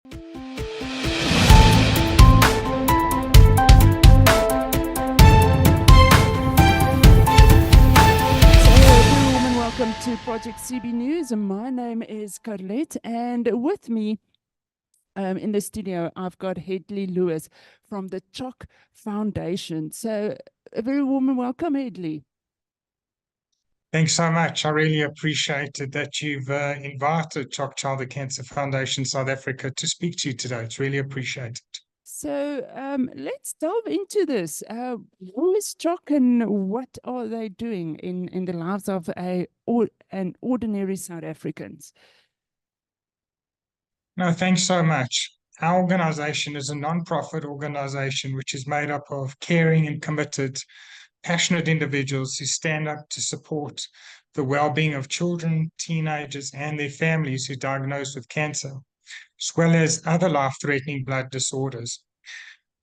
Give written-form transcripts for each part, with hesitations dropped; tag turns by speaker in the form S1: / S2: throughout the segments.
S1: Welcome to Project CB News. My name is Carlette, and with me in the studio, I've got Hedley Lewis from the Choc Foundation. So a very warm welcome, Hedley.
S2: Thanks so much. I really appreciate it that you've invited Choc Childhood Cancer Foundation South Africa to speak to you today. It's really appreciated.
S1: So let's delve into this. Who is Choc and what are they doing in the lives of an ordinary South Africans?
S2: No, thanks so much. Our organization is a non-profit organization which is made up of caring and committed, passionate individuals who stand up to support the well-being of children, teenagers, and their families who are diagnosed with cancer, as well as other life-threatening blood disorders.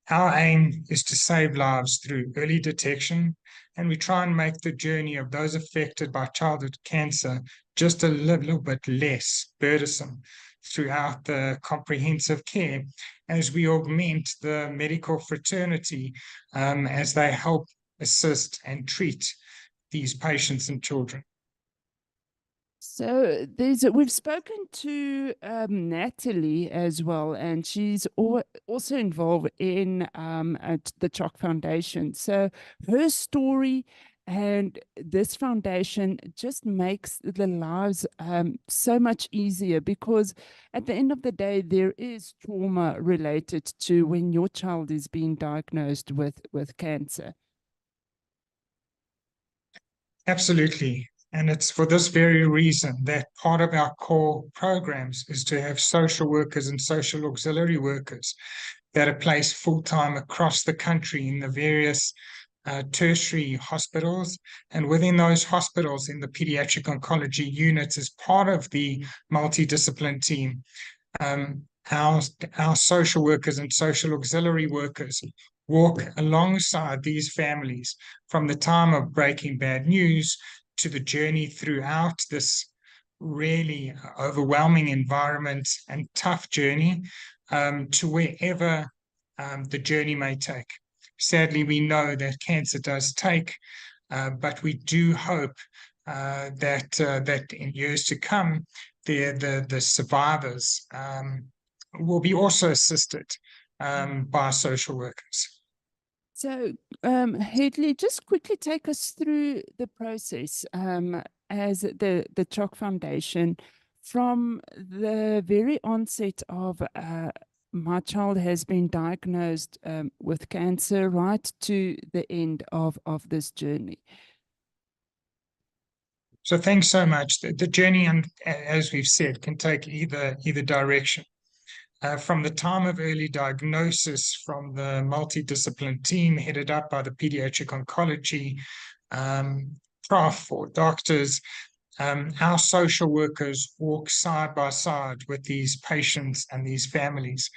S2: Our aim is to save lives through early detection, and we try and make the journey of those affected by childhood cancer just a little bit less burdensome throughout the comprehensive care as we augment the medical fraternity as they help assist and treat these patients and children.
S1: So we've spoken to Natalie as well, and she's also involved in at the Choc Foundation. So her story and this foundation just makes the lives so much easier, because at the end of the day, there is trauma related to when your child is being diagnosed with cancer.
S2: Absolutely. And it's for this very reason that part of our core programs is to have social workers and social auxiliary workers that are placed full-time across the country in the various tertiary hospitals, and within those hospitals in the pediatric oncology units as part of the multidiscipline team. Our social workers and social auxiliary workers walk alongside these families from the time of breaking bad news to the journey throughout this really overwhelming environment and tough journey to wherever the journey may take. Sadly, we know that cancer does take, but we do hope that in years to come, the survivors will be also assisted by social workers.
S1: So, Hedley, just quickly take us through the process as the Choc Foundation, from the very onset of my child has been diagnosed with cancer, right to the end of this journey.
S2: So thanks so much. The journey, and as we've said, can take either direction. From the time of early diagnosis, from the multidiscipline team headed up by the pediatric oncology prof or doctors, our social workers walk side by side with these patients and these families.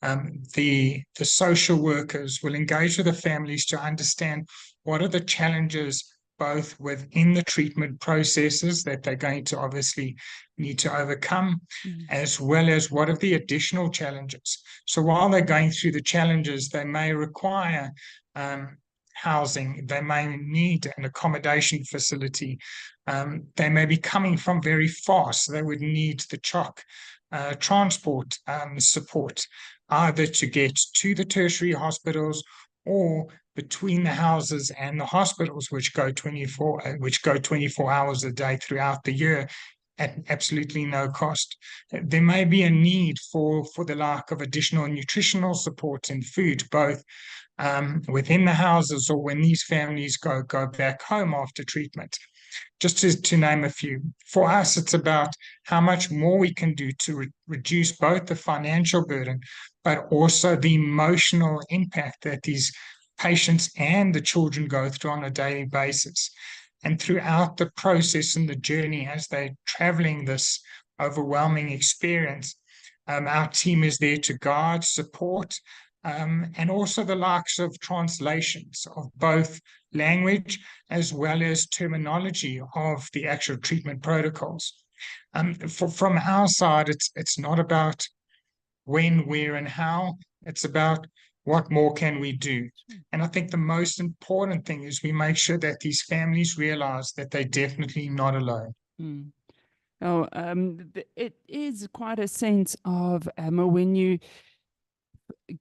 S2: The social workers will engage with the families to understand what are the challenges both within the treatment processes that they're going to obviously need to overcome, as well as what are the additional challenges. So while they're going through the challenges, they may require housing, they may need an accommodation facility, they may be coming from very far, so they would need the Choc transport support, either to get to the tertiary hospitals or between the houses and the hospitals, which go 24 hours a day throughout the year at absolutely no cost. There may be a need for the lack of additional nutritional support and food, both within the houses or when these families go back home after treatment. Just to name a few. For us, it's about how much more we can do to reduce both the financial burden, but also the emotional impact that these patients and the children go through on a daily basis. And throughout the process and the journey as they're traveling this overwhelming experience, our team is there to guide, support, and also the likes of translations of both language as well as terminology of the actual treatment protocols. From our side, it's not about when, where, and how. It's about what more can we do. And I think the most important thing is we make sure that these families realize that they're definitely not alone.
S1: Mm. Oh, it is quite a sense of when you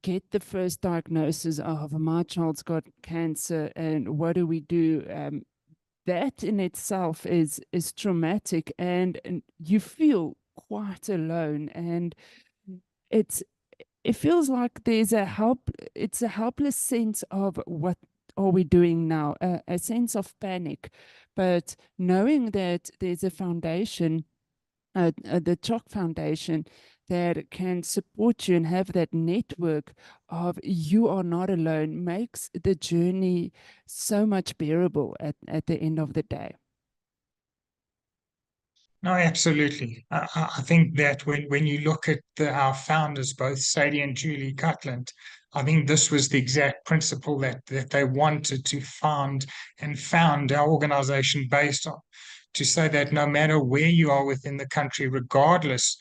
S1: get the first diagnosis of my child's got cancer and what do we do? That in itself is traumatic, and you feel quite alone, and it's it feels like it's a helpless sense of what are we doing now, a sense of panic. But knowing that there's a foundation, the Choc Foundation, that can support you and have that network of you are not alone makes the journey so much bearable at the end of the day.
S2: No, absolutely. I think that when you look at our founders, both Sadie and Julie Cutland, I think this was the exact principle that they wanted to found our organization based on, to say that no matter where you are within the country, regardless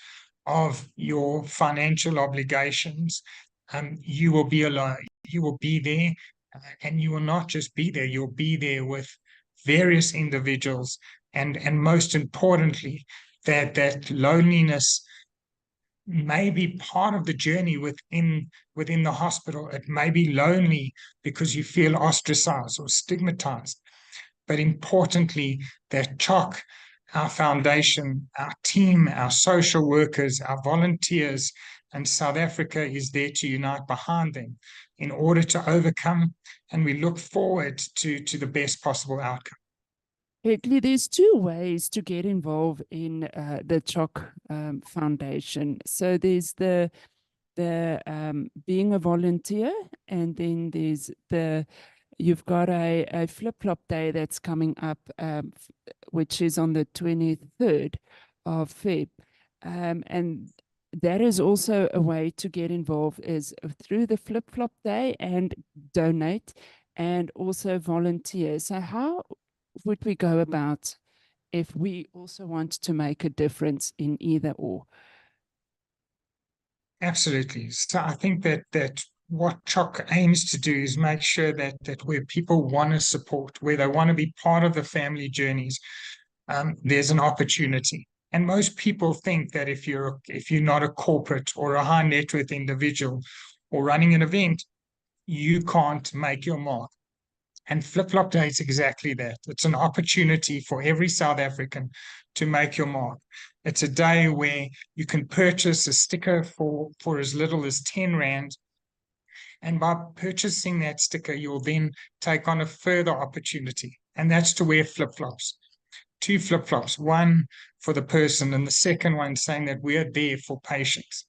S2: of your financial obligations, you will be alone. You will be there, and you will not just be there, you'll be there with various individuals, and most importantly, that loneliness may be part of the journey within the hospital. It may be lonely because you feel ostracized or stigmatized. But importantly, that Choc, our foundation, our team, our social workers, our volunteers, and South Africa is there to unite behind them in order to overcome. And we look forward to the best possible outcome.
S1: Hedley, there's two ways to get involved in the Choc Foundation. So there's the being a volunteer, and then there's you've got a flip-flop day that's coming up, which is on the 23rd of Feb. And that is also a way to get involved, is through the flip-flop day and donate and also volunteer. So how would we go about if we also want to make a difference in either or?
S2: Absolutely. So I think that what Choc aims to do is make sure that where people want to support, where they want to be part of the family journeys, there's an opportunity. And most people think that if you're not a corporate or a high net worth individual or running an event, you can't make your mark. And Flip Flop Day is exactly that. It's an opportunity for every South African to make your mark. It's a day where you can purchase a sticker for as little as 10 Rand. And by purchasing that sticker, you'll then take on a further opportunity. And that's to wear flip-flops. 2 flip-flops, one for the person and the second one saying that we are there for patients.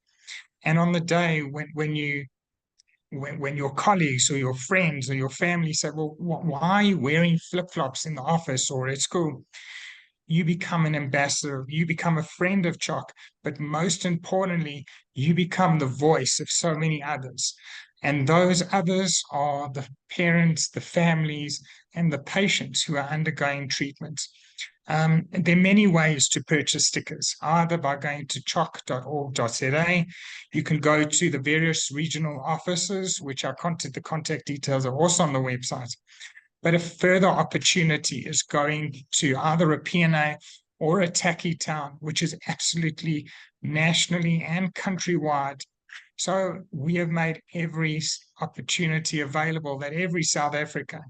S2: And on the day when your colleagues or your friends or your family say, well, why are you wearing flip-flops in the office or at school? You become an ambassador, you become a friend of Choc, but most importantly, you become the voice of so many others. And those others are the parents, the families, and the patients who are undergoing treatments. There are many ways to purchase stickers, either by going to choc.org.za. You can go to the various regional offices, which the contact details are also on the website. But a further opportunity is going to either a PNA or a Taki town, which is absolutely nationally and countrywide. So we have made every opportunity available that every South African,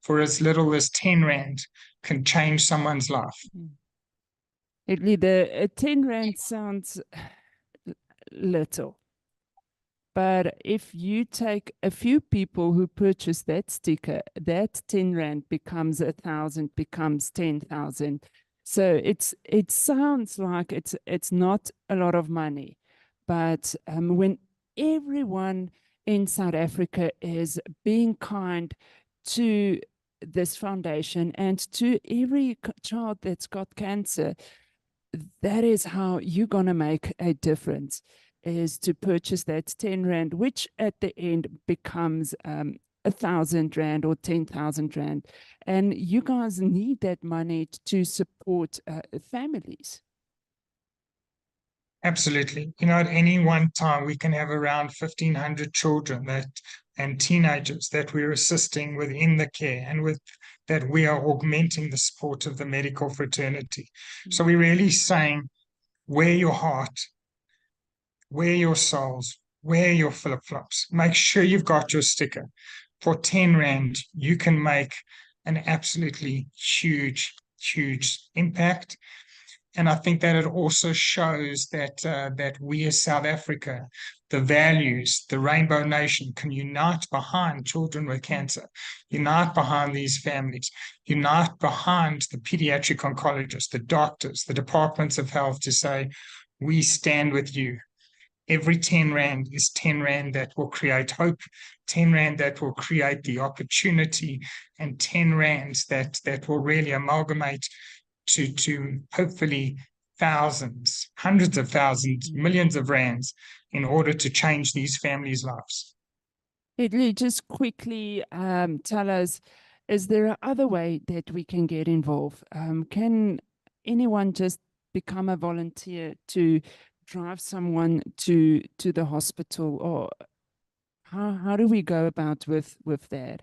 S2: for as little as 10 Rand, can change someone's life.
S1: Hedley, the 10 Rand sounds little. But if you take a few people who purchase that sticker, that 10 Rand becomes 1,000, becomes 10,000. So it sounds like it's not a lot of money. But when everyone in South Africa is being kind to this foundation and to every child that's got cancer, that is how you're going to make a difference, is to purchase that 10 Rand, which at the end becomes 1,000 Rand or 10,000 Rand. And you guys need that money to support families.
S2: Absolutely. You know, at any one time, we can have around 1,500 children and teenagers that we're assisting within the care and with that we are augmenting the support of the medical fraternity. So we're really saying, wear your heart, wear your souls, wear your flip-flops. Make sure you've got your sticker. For 10 Rand, you can make an absolutely huge, huge impact. And I think that it also shows that we as South Africa, the values, the Rainbow Nation can unite behind children with cancer, unite behind these families, unite behind the pediatric oncologists, the doctors, the departments of health to say, we stand with you. Every 10 Rand is 10 Rand that will create hope, 10 Rand that will create the opportunity, and 10 Rands that will really amalgamate to hopefully thousands, hundreds of thousands, millions of rands in order to change these families' lives.
S1: Hedley, just quickly tell us, is there a other way that we can get involved? Can anyone just become a volunteer to drive someone to the hospital, or how do we go about with that?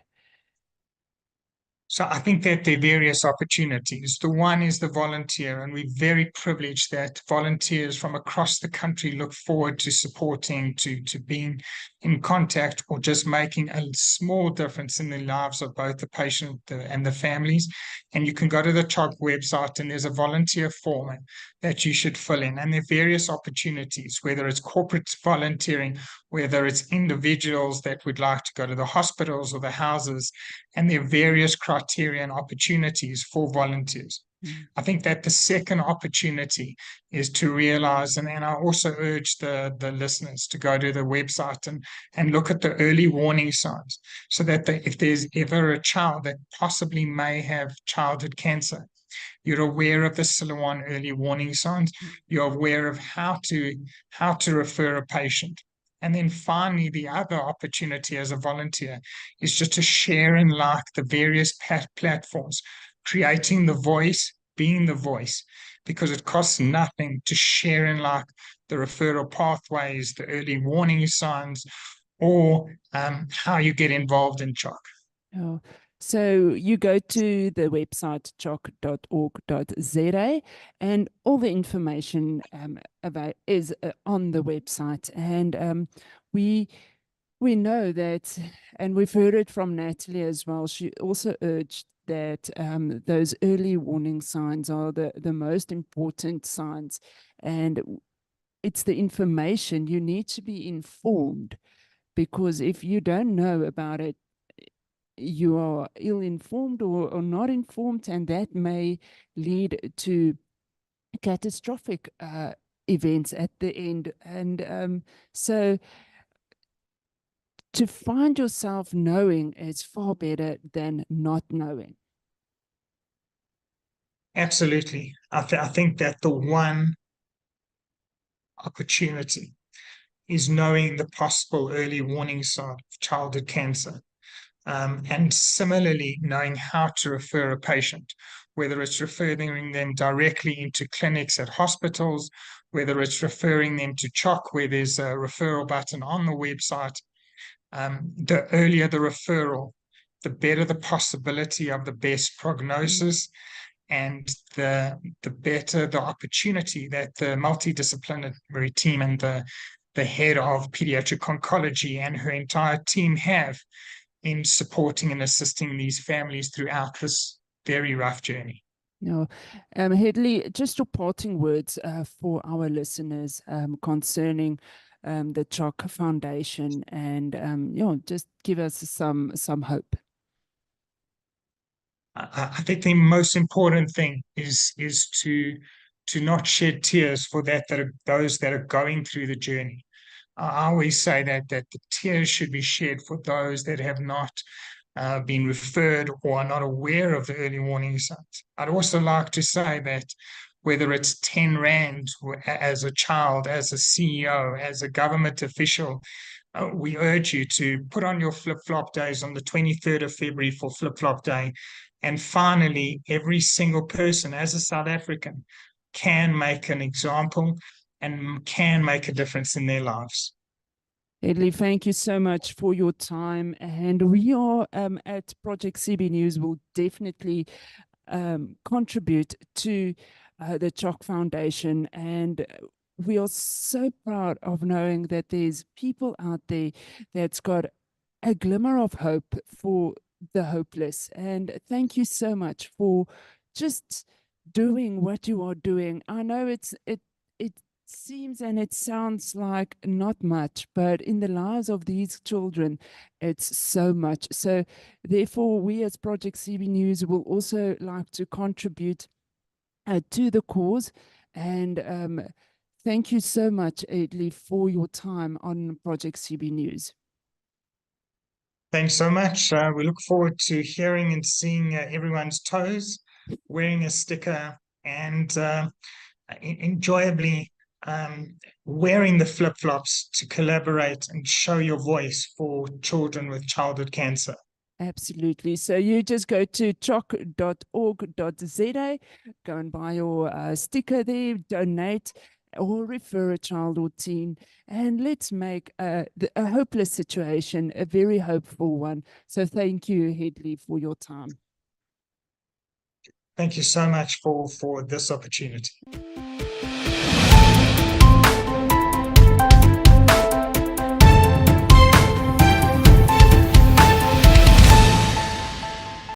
S2: So I think that there are various opportunities. The one is the volunteer, and we're very privileged that volunteers from across the country look forward to supporting, to being in contact or just making a small difference in the lives of both the patient and the families. And you can go to the Choc website and there's a volunteer form that you should fill in. And there are various opportunities, whether it's corporate volunteering, whether it's individuals that would like to go to the hospitals or the houses, and there are various criteria and opportunities for volunteers. I think that the second opportunity is to realize, and I also urge the listeners to go to the website and look at the early warning signs, so that if there's ever a child that possibly may have childhood cancer, you're aware of the Silouan early warning signs, you're aware of how to refer a patient. And then finally, the other opportunity as a volunteer is just to share and like the various platforms, creating the voice, being the voice, because it costs nothing to share and like the referral pathways, the early warning signs, or how you get involved in Choc.
S1: Oh, so you go to the website choc.org.za, and all the information is on the website. And we know that, and we've heard it from Natalie as well. She also urged that those early warning signs are the most important signs, and it's the information. You need to be informed, because if you don't know about it, you are ill-informed or not informed, and that may lead to catastrophic events at the end. And so to find yourself knowing is far better than not knowing.
S2: Absolutely. I think that the one opportunity is knowing the possible early warning sign of childhood cancer. And similarly, knowing how to refer a patient, whether it's referring them directly into clinics at hospitals, whether it's referring them to Choc, where there's a referral button on the website. The earlier the referral, the better the possibility of the best prognosis, and the better the opportunity that the multidisciplinary team and the head of pediatric oncology and her entire team have in supporting and assisting these families throughout this very rough journey.
S1: No, Hedley, just your parting words for our listeners concerning the Choc Foundation, and just give us some hope.
S2: I think the most important thing is to not shed tears for those that are going through the journey. I always say that the tears should be shed for those that have not been referred or are not aware of the early warning signs. I'd also like to say that whether it's 10 Rand as a child, as a CEO, as a government official, we urge you to put on your flip-flop days on the 23rd of February for flip-flop day. And finally, every single person as a South African can make an example and can make a difference in their lives.
S1: Hedley, thank you so much for your time. And we are at Project CB News will definitely contribute to the Choc Foundation. And we are so proud of knowing that there's people out there that's got a glimmer of hope for the hopeless. And thank you so much for just doing what you are doing. I know it seems and it sounds like not much, but in the lives of these children, it's so much. So therefore, we as Project CB News will also like to contribute to the cause. And thank you so much, Hedley, for your time on Project CB News.
S2: Thanks so much. We look forward to hearing and seeing everyone's toes, wearing a sticker, and enjoyably wearing the flip-flops to collaborate and show your voice for children with childhood cancer.
S1: Absolutely. So you just go to choc.org.za, go and buy your sticker there, donate, or refer a child or teen, and let's make a hopeless situation a very hopeful one. So thank you, Hedley, for your time.
S2: Thank you so much for this opportunity.